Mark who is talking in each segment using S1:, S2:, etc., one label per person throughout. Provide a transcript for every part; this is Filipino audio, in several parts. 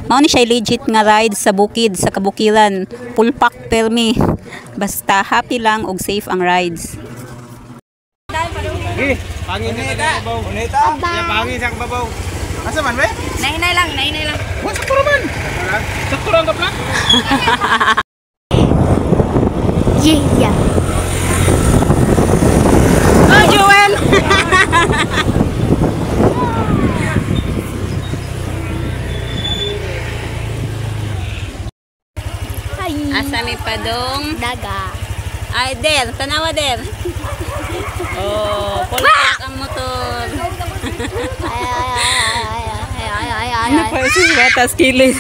S1: Mao ni siya legit nga ride sa bukid, sa kabukiran. Full pack permi. Basta happy lang ug safe ang rides.
S2: Pangin na babaw. Unita? Ya pangin sa babaw. Asa man be?
S3: Nahinay lang.
S2: Wa sa man. Sakto lang ka plan.
S3: Yeah.
S1: Oh, Joel. Asa mi padong
S3: Daga.
S1: ay der, tanawa der. Oh, pulpak ang motor. Ano pa si batas kilis.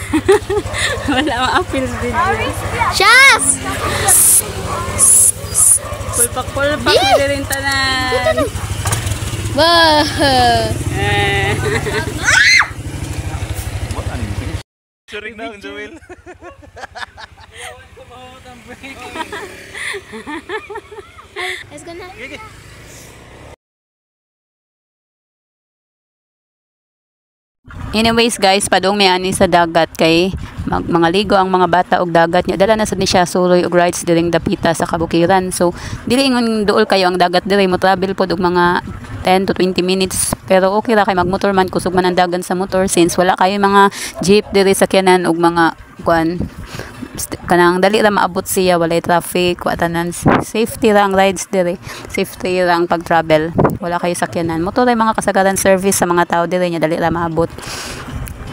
S1: Wala mang appeals video.
S3: Shas!
S1: Pulpak ni rin tanan.
S3: Bah.
S2: Sorry na, Joel.
S3: Let's go na.
S1: Anyways guys, padung may ani sa dagat kay mga ligo ang mga bata og dagat nya. Dala na sad ni siya suloy og rides diring dapita sa kabukiran. So dili ingon duol kayo ang dagat diri, mo travel pod og mga 10 to 20 minutes. Pero okay ra kay magmotor man, kusog man ang dagan sa motor since wala kayo mga jeep diri sa kyanan og mga kuan. Kanang dali ra maabot siya, walay traffic, wa tanan, safety ra ang rides diri, safety ra ang pag-travel, wala kayo sakyanan, motor ay mga kasagaran service sa mga tao diri nya, dali ra maabot.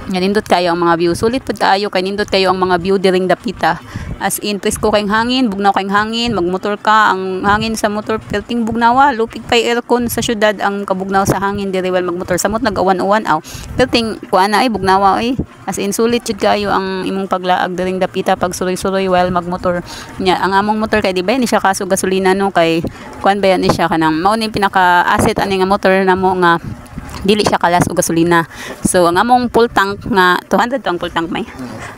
S1: Nga nindot kayo ang mga view, sulit pud kaayo kay nindot kayo ang mga view diring dapita, as in presko kayong hangin, bugnaw kayong hangin, magmotor ka, ang hangin sa motor perting bugnawa, lupig pay aircon sa syudad ang kabugnaw sa hangin diri while magmotor samot nag-awan-uwan aw perting kuana ay bugnawa ay, as in sulit jud kayo ang imong paglaag diring dapita pag suroy-suroy while magmotor nya. Ang among motor kay di ba ni siya kaso gasolina no, kay kuan ba yan ni siya kanang mao ni pinaka asset ani nga motor namo nga dili siya kalas og gasolina. So ang among full tank nga 200 to ang full tank may.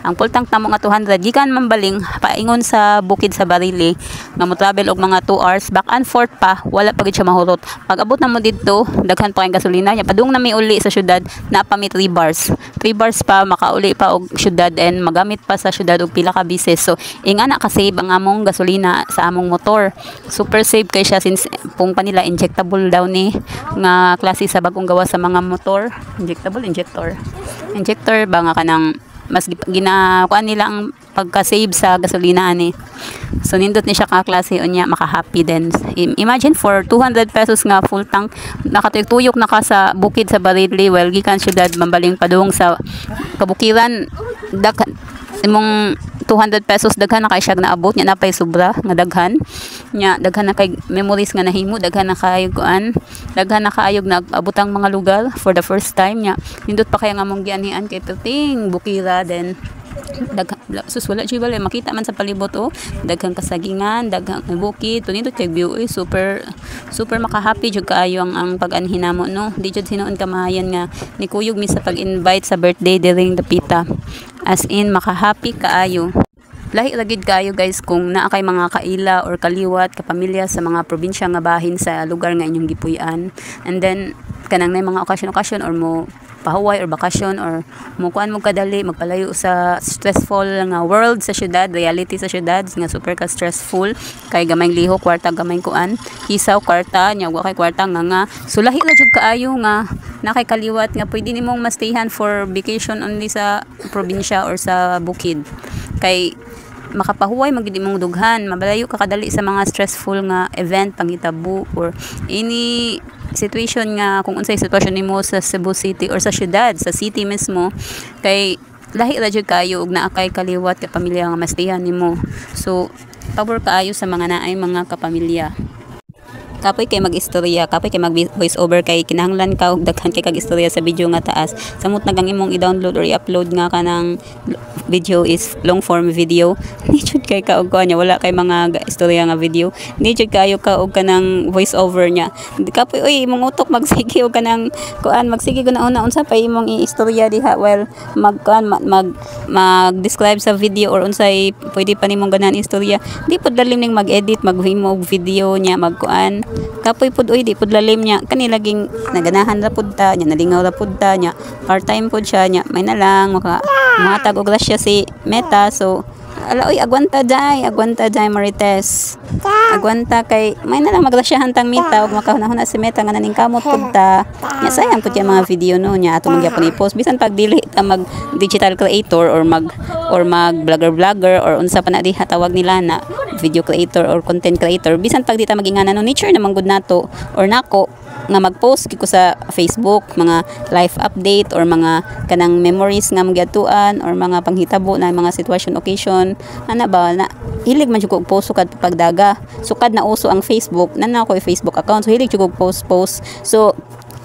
S1: Ang full tank namo nga 200 gikan mambaling paingon sa bukid sa Barili nga mo travel og mga 2 hours back and forth pa, wala pa gid siya mahurot. Pag abot na mo didto daghan pa kay gasolina nya, padung na may uli sa syudad na pa mi 3 bars. 3 bars pa makauli pa og syudad and magamit pa sa syudad og pila ka bises. So ingana ka save ang among gasolina sa among motor. Super save kay siya since pung pa nila injectable daw ni nga klase sa bagong gawa sa mga motor, injector ba nga kanang mas ginakuan nila ang pagka-save sa gasolina ani. So nindot ni siya ka klase unya, maka-happy din. Imagine for 200 pesos nga full tank nakatuyok na ka sa bukid sa Barili while gikan syudad mambaling padung sa kabukiran, imong 200 pesos daghan na kay siya naabot nya, napay sobra nga daghan nya, daghan na kay memories nga nahimo, daghan na kayo kuan, daghan na kaayog nag-abutang mga lugar for the first time nya. Nindot pa kaya nga mong gianihan kay perting bukira then sus wala jud wala makita man sa palibot oh, daghang kasagingan, daghang bukid, tunindot kay view super maka-happy jud kaayo ang pag-anhin namo no. Di jud hinuon kamahayan nga ni kuyog mi sa pag-invite sa birthday diring dapita, as in maka-happy kaayo. Lahi ragid kayo guys kung naa kay mga kaila or kaliwat kapamilya sa mga probinsya nga bahin sa lugar nga inyong gipuy-an, and then kanang may mga okasyon or mo pahuway or bakasyon or mo kuan mo kadali magpalayo sa stressful nga world sa syudad, reality sa syudad nga super ka stressful kay gamay liho kwarta, gamay kuan hisaw kwarta nya, wa kay kwarta nga sulahi ra jud kaayo nga nakay kaliwat nga pwede nimong mastayhan for vacation only sa probinsya or sa bukid kay makapahuway magid imong dughan, mabalayo ka kadali sa mga stressful nga event panghitabo or any situation nga kung unsay sitwasyon nimo sa Cebu City or sa syudad, sa city mismo, kay lahi ra jud kayo ug naa kay kaliwat ka pamilya nga mastihan nimo. So pabor kaayo sa mga naay mga kapamilya. Kapoy kay mag-istorya, kapoy kay mag-voice over kay kinahanglan ka og daghan kay kag istorya sa video nga taas. Samot nagang imong i-download or i-upload nga kanang video is long form video. Ni jud kay ka og kuan niya, wala kay mga istorya nga video. Di jud kayo ka og kanang voice over niya. Di ka po uy imong utok magsige og kanang kuan, magsige guna una unsa pa imong istorya diha while mag-describe sa video or unsay pwede pa nimong ganahan istorya. Di pud lalim ning mag-edit, maghimo og video niya, magkuan. Kapoy pud uy di pud lalim niya. Kani laging naganahan ra pud ta niya, nalingaw ra pud ta niya. Part-time pud siya niya. May na lang matag og grasya si Meta. So ala uy agwanta jay Marites. Agwanta kay may na lang magrasyahan tang Meta og makahunahuna si Meta nga naning kamot pud ta. Nya sayang pud yung mga video no nya ato magyapon i-post bisan pag dili ta mag digital creator or mag vlogger or unsa pa na di hatawag nila na video creator or content creator, bisan pag di ta magingana no nature naman gud nato or nako nga mag-post kiko sa Facebook mga life update or mga kanang memories nga magyatuan or mga panghitabo na mga situation occasion ana ba na hilig man jud ko post sukad pagdaga sukad na uso ang Facebook nana ko Facebook account so hilig jud ko post so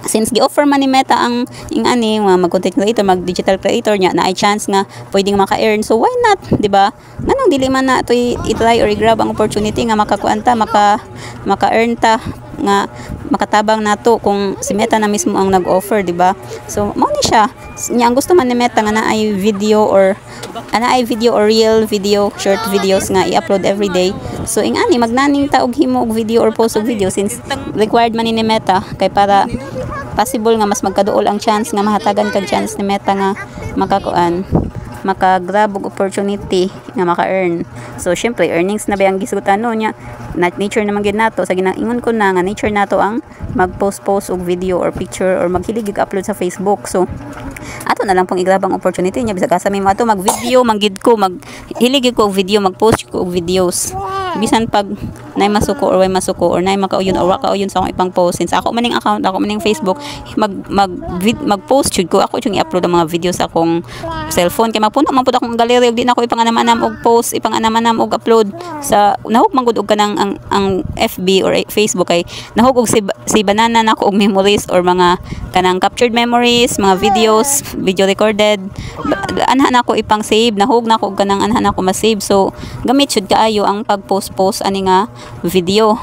S1: since gi-offer man ni Meta ang ingani mga mag-content creator, mag-digital creator niya na ay chance nga pwedeng maka-earn. So why not, 'di ba? Nganong dili man na to i-try or i-grab ang opportunity nga makakuan ta, maka-earn ta nga makatabang nato kung si Meta na mismo ang nag-offer, 'di ba? So mao ni siya. Nya ang gusto man ni Meta nga na ay video or real video, short videos nga i-upload every day. So ingani magnaning ta og himo og video or post og video since required man ni Meta kay para possible nga mas magkaduol ang chance nga mahatagan kag chance ni Meta nga maka-grab og opportunity nga maka-earn. So syempre earnings na ba ang gisgutan no nya nature naman gid nato sa ginaingon ko na nga nature nato ang mag-post og video or picture or maghilig upload sa Facebook. So ato na lang pong i-grab ang opportunity niya bisag asa may mo ato mag-video manggid ko maghilig ko og video mag-post ko og videos bisan pag nay masuko or way masuko or nay makauyon or wa kauyon sa akong ipang post since ako maning account ako maning Facebook mag-post jud ko ako jud i-upload ang mga videos sa akong cellphone kay mapuno man pud akong gallery og di na ko ipang-anam-anam og post ipang-anam-anam og upload sa nahug man gud og kanang ang FB or Facebook kay nahug og si banana nako og memories or mga kanang captured memories mga videos video recorded anhan ako ipang save nahug nako og kanang anhan ako ma-save so gamit jud kaayo ang pag-post ani nga video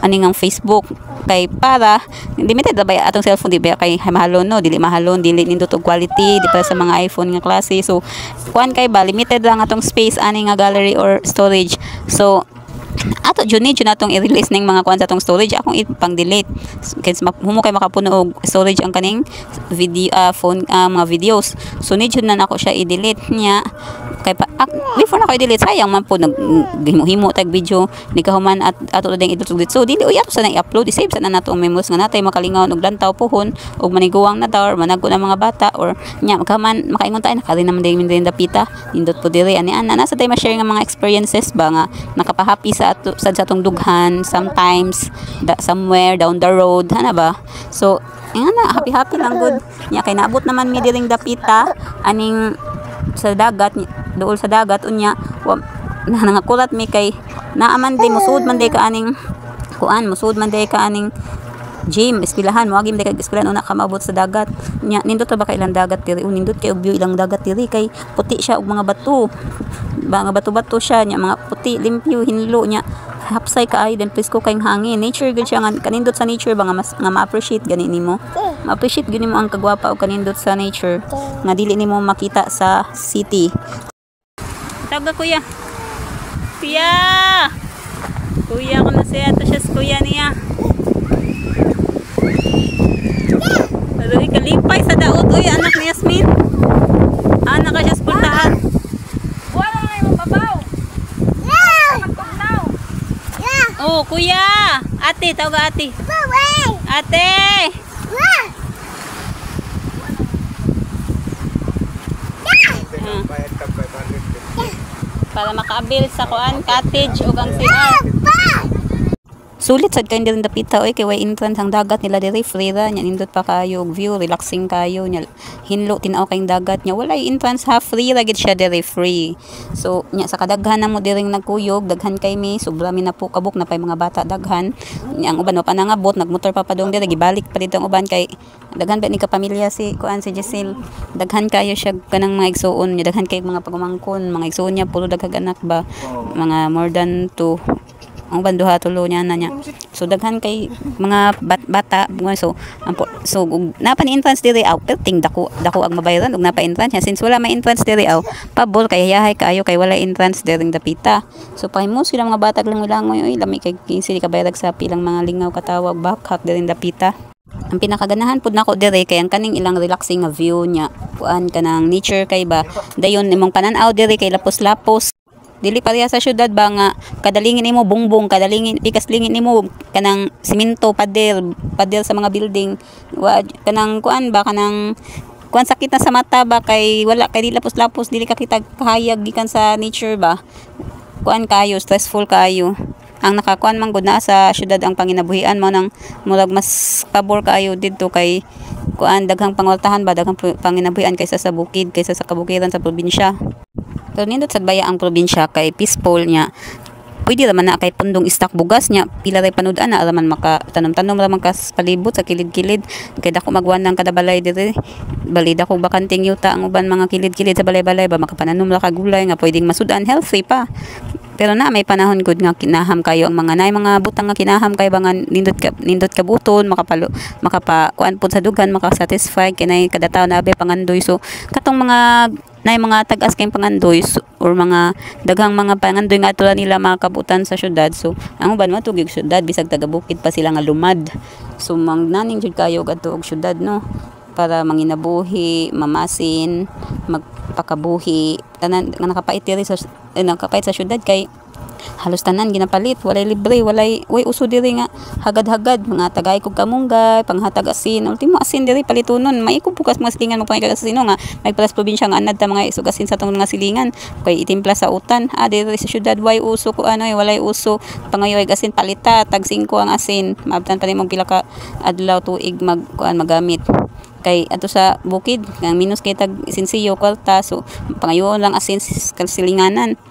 S1: ani nga Facebook kay para limited ba atong cellphone di ba kay mahalon no dili mahalon dili nindot og quality di pa sa mga iPhone nga klase so kuan kay ba limited lang atong space ani nga gallery or storage so ato jud natong i-release ning mga kuan sa atong storage akong ipang-delete kaya humo kay makapuno og storage ang kaning video phone mga videos so need jud na nako siya i-delete niya kay before na ko i-delete sayang man po naghimo tag video ni kahuman at ato ding i-delete so dili uy ato sa i-upload i-save sa na nato ang memories nga natay makalingaw og lantaw pohon og maniguwang na daw or manago na mga bata or nya kaman makaingon tayo nakari naman din dapita nindot po diri ani ana nasa tay ma-share nga mga experiences ba nga nakapahappy sa atong dughan sometimes somewhere down the road ana ba so ana happy lang good nya kay naabot naman mi diring dapita aning sa dagat duol sa dagat unya nangakulat mi kay naaman day musud man day ka aning kuan musud man day ka aning gym eskwelahan mo agim day kag eskwelahan una ka maabot sa dagat nya nindot ba kay ilang dagat diri nindot kay view ilang dagat diri kay puti siya og mga bato siya nya mga puti limpyo hinlo nya hapsay kaayo den please ko kay hangin nature gud siya nga kanindot sa nature ba nga mas nga ma-appreciate gani nimo ma-appreciate gud nimo ang kagwapa og kanindot sa nature nga dili nimo makita sa city. Tawag kuya ko na siya to siya kuya niya Dali kalipay sa daot uy anak ni Yasmin anak ka siya spultahan wala na yung babaw oh kuya ate tawag ate para makaabil sa kuan cottage ug ang CR Sulit sad kay din dapita oy kay way entrance ang dagat nila diri free ra nya nindot pa kayo og view relaxing kayo nya hinlo tin-aw kayong dagat nya walay entrance half free ra gid siya diri free. So nya sa kadaghan na mo diring nagkuyog daghan kay mi sobra mi na po kabuk na pay mga bata daghan nya ang uban pa nangabot nagmotor pa padong diri gibalik pa dito ang uban kay daghan ba ni ka pamilya si kuan si Giselle daghan kayo siya kanang mga igsuon nya daghan kay mga pagumangkon mga igsuon niya puro daghang anak ba mga more than 2 ang banduha tulo niya na niya so daghan kay mga bata so napa ni entrance diri aw perting dako ang mabayaran ug napa entrance niya since wala may entrance diri aw pabol kay yahay kaayo kay wala entrance diring dapita so pahimo sila mga bata langoy-langoy oy lami kay 15 ka bayad sa pilang mga lingaw katawag bakhak diring dapita. Ang pinakaganahan pud nako diri kay ang kaning ilang relaxing nga view niya kuan kanang nature kay ba dayon imong panan-aw diri kay lapos-lapos dili pareha sa syudad ba nga kadalingin nimo bungbong kadalingin pikaslingin nimo kanang simento pader sa mga building kanang kuan ba kanang kuan sakit na sa mata ba kay wala kay di lapos-lapos dili ka kita kahayag gikan sa nature ba kuan kayo stressful kayo ang nakakuan man gud na sa syudad ang panginabuhian mo nang murag mas pabor kaayo didto kay kuan daghang pangwaltahan ba daghang panginabuhian kaysa sa bukid kaysa sa kabukiran sa probinsya. Pero nindot sa baya ang probinsya kay peaceful niya pwede raman na kay pundong istak bugas niya pila ray panud-an na raman maka tanom-tanom raman kas palibot sa kilid-kilid kay dako magwan ng kada balay diri bali dako bakanting yuta ang uban mga kilid-kilid sa balay-balay ba makapananom ra ka gulay nga pwedeng masudan healthy pa. Pero na may panahon gud nga kinaham kayo ang mga nay mga butang nga kinaham kay ba nga nindot ka buton makapa kuan pud sa dugan makasatisfy kinay kada tawo na abe pangandoy so katong mga nay mga tag-as kay pangandoy or mga daghang mga pangandoy nga tulad nila mga kabutan sa syudad so ang uban matugig syudad bisag taga-bukid pa sila nga lumad so mangnaning jud kayo adto og syudad no para manginabuhi mamasin magpakabuhi tanan nga nakapait diri sa nakapait sa syudad kay halos tanan ginapalit walay libre way uso diri nga hagad-hagad mga tagay kog kamunggay panghatag asin ultimo asin diri palitunon maikog bukas mga silingan mo pangitag asin nga may plus probinsya nga anad ta mga isog asin sa tong mga silingan kay itimpla sa utan diri sa syudad way uso ko walay uso pangayoy asin palita tag 5 ang asin maabtan pa nimong pila ka adlaw tuig magamit kay ato sa bukid ang minus kay tag sinsiyo kwarta so pangayoon lang asin silinganan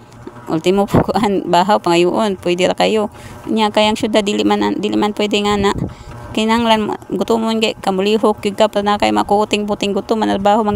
S1: ultimo kuan bahaw pangayoon pwede ra kayo nya kayang syudad dili man pwede nga na kinahanglan gutomon kay kamulihok gyud ka pa na kay makuuting puting gutom man trabaho